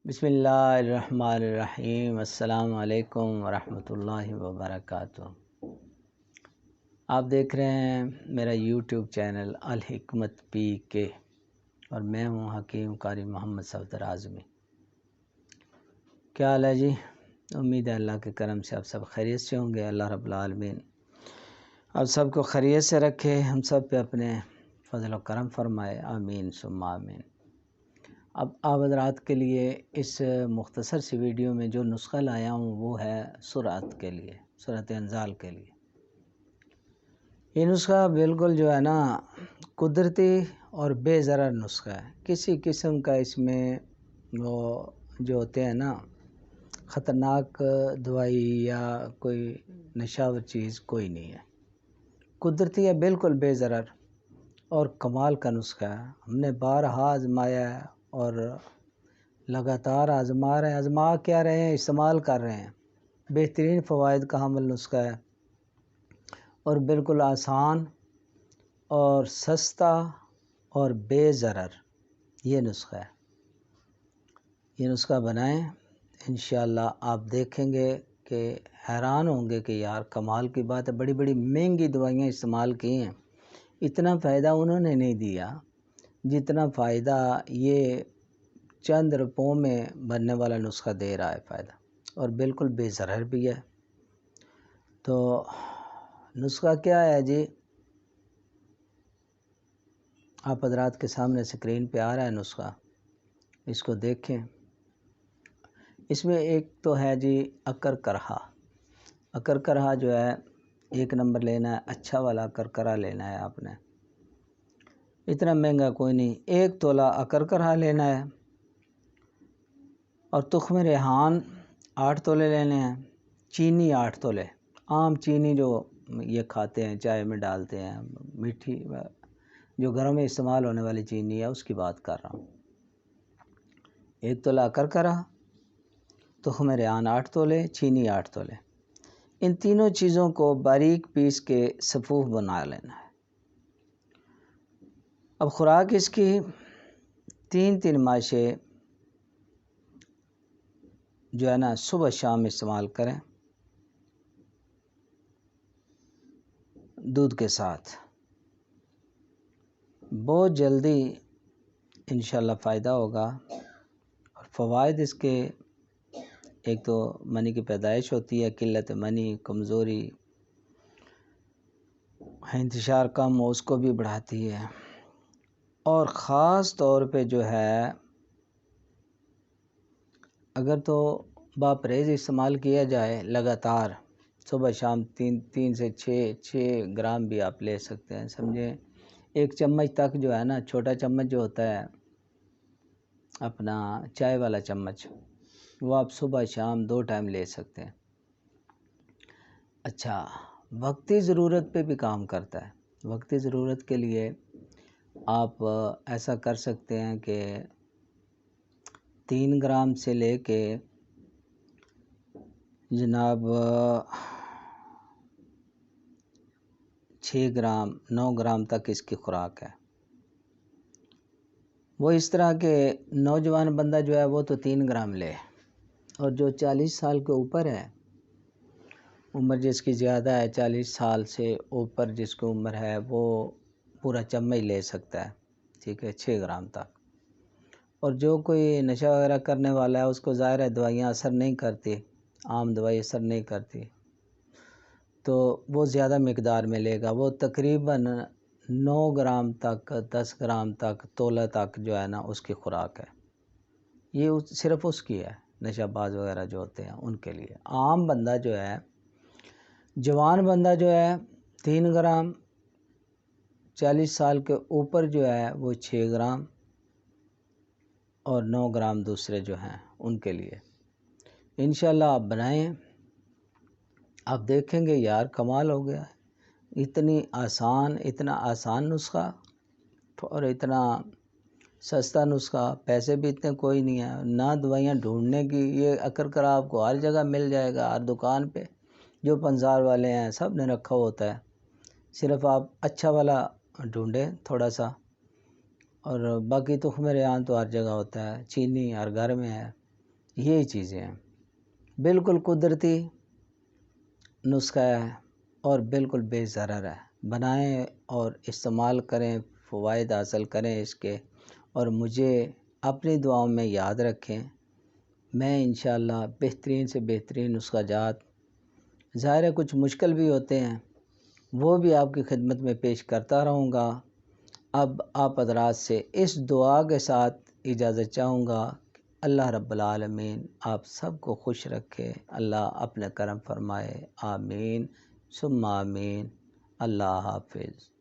بسم اللہ الرحمن الرحیم۔ السلام علیکم ورحمۃ اللہ وبرکاتہ۔ آپ دیکھ رہے ہیں میرا یوٹیوب چینل الحکمت پی کے، اور میں ہوں حکیم قاری محمد صفدر اعظمی۔ کیا حال ہے جی؟ امید ہے اللہ کے کرم سے آپ سب خیریت سے ہوں گے۔ اللہ رب العالمین آپ سب کو خیریت سے رکھے، ہم سب پہ اپنے فضل و کرم فرمائے، آمین ثم آمین۔ اب آپ حضرات کے لیے اس مختصر سی ویڈیو میں جو نسخہ لایا ہوں وہ ہے سورۃ کے لیے، سورۃ انزال کے لیے۔ یہ نسخہ بالکل جو ہے نا قدرتی اور بے ضرر نسخہ ہے۔ کسی قسم کا اس میں وہ جو ہوتے ہیں نا خطرناک دوائی یا کوئی نشاور چیز کوئی نہیں ہے، قدرتی ہے، بالکل بے ضرر اور کمال کا نسخہ ہے۔ ہم نے بارہا آزمایا ہے اور لگاتار آزما رہے ہیں، آزما کیا رہے ہیں، استعمال کر رہے ہیں۔ بہترین فوائد کا حامل نسخہ ہے اور بالکل آسان اور سستا اور بے ضرر یہ نسخہ ہے۔ یہ نسخہ بنائیں، انشاءاللہ آپ دیکھیں گے کہ حیران ہوں گے کہ یار کمال کی بات ہے۔ بڑی بڑی مہنگی دوائیاں استعمال کی ہیں، اتنا فائدہ انہوں نے نہیں دیا جتنا فائدہ یہ چند روپوں میں بننے والا نسخہ دے رہا ہے فائدہ، اور بالکل بے ضرر بھی ہے۔ تو نسخہ کیا ہے جی؟ آپ حضرات کے سامنے اسکرین پہ آ رہا ہے نسخہ، اس کو دیکھیں۔ اس میں ایک تو ہے جی اکرکرہا۔ اکرکرہا جو ہے 1 نمبر لینا ہے، اچھا والا اکرکرہ لینا ہے آپ نے، اتنا مہنگا کوئی نہیں۔ 1 تولہ اکرکرہا لینا ہے اور تخم ریحان 8 تولے لینے ہیں، چینی 8 تولے، عام چینی جو یہ کھاتے ہیں، چائے میں ڈالتے ہیں، میٹھی جو گھروں میں استعمال ہونے والی چینی ہے اس کی بات کر رہا ہوں۔ 1 تولہ اکرکرہ، تخم ریحان 8 تولے، چینی 8 تولے، ان تینوں چیزوں کو باریک پیس کے صفوف بنا لینا ہے۔ اب خوراک اس کی 3 ماشے جو ہے نا صبح شام استعمال کریں دودھ کے ساتھ، بہت جلدی انشاءاللہ فائدہ ہوگا۔ اور فوائد اس کے، ایک تو منی کی پیدائش ہوتی ہے، قلت منی، کمزوری، انتشار کم ہو اس کو بھی بڑھاتی ہے، اور خاص طور پہ جو ہے اگر تو باپرہیز استعمال کیا جائے لگاتار، صبح شام 3 سے 6 گرام بھی آپ لے سکتے ہیں، سمجھیں 1 چمچ تک جو ہے نا، چھوٹا چمچ جو ہوتا ہے اپنا چائے والا چمچ، وہ آپ صبح شام 2 ٹائم لے سکتے ہیں۔ اچھا، وقتی ضرورت پہ بھی کام کرتا ہے۔ وقتی ضرورت کے لیے آپ ایسا کر سکتے ہیں کہ 3 گرام سے لے کے جناب 6 گرام 9 گرام تک اس کی خوراک ہے۔ وہ اس طرح کے نوجوان بندہ جو ہے وہ تو 3 گرام لے، اور جو 40 سال کے اوپر ہے، عمر جس کی زیادہ ہے، 40 سال سے اوپر جس کی عمر ہے، وہ پورا چمچ لے سکتا ہے، ٹھیک ہے، 6 گرام تک۔ اور جو کوئی نشہ وغیرہ کرنے والا ہے اس کو ظاہر ہے دوائیاں اثر نہیں کرتی، عام دوائی اثر نہیں کرتی، تو وہ زیادہ مقدار میں لے گا۔ وہ تقریباً 9 گرام تک، 10 گرام تک، تولہ تک جو ہے نا اس کی خوراک ہے۔ یہ صرف اس کی ہے، نشہ باز وغیرہ جو ہوتے ہیں ان کے لیے۔ عام بندہ جو ہے، جوان بندہ جو ہے 3 گرام، 40 سال کے اوپر جو ہے وہ 6 گرام، اور 9 گرام دوسرے جو ہیں ان کے لیے۔ انشاءاللہ آپ بنائیں، آپ دیکھیں گے یار کمال ہو گیا ہے۔ اتنا آسان نسخہ اور اتنا سستا نسخہ، پیسے بھی اتنے کوئی نہیں ہے، نہ دوائیاں ڈھونڈنے کی۔ یہ اکرکرہ آپ کو ہر جگہ مل جائے گا، ہر دکان پہ جو پنزار والے ہیں سب نے رکھا ہوتا ہے، صرف آپ اچھا والا ڈھونڈیں تھوڑا سا۔ اور باقی تخم ریحان تو ہر جگہ ہوتا ہے، چینی ہر گھر میں ہے، یہی چیزیں ہیں، بالکل قدرتی نسخہ ہے اور بالکل بے ضرر ہے، بنائیں اور استعمال کریں، فوائد حاصل کریں اس کے، اور مجھے اپنی دعاؤں میں یاد رکھیں۔ میں انشاءاللہ بہترین سے بہترین نسخہ جات، ظاہر ہے کچھ مشکل بھی ہوتے ہیں، وہ بھی آپ کی خدمت میں پیش کرتا رہوں گا۔ اب آپ حضرات سے اس دعا کے ساتھ اجازت چاہوں گا کہ اللہ رب العالمین آپ سب کو خوش رکھے، اللہ اپنے کرم فرمائے، آمین ثم آمین۔ اللہ حافظ۔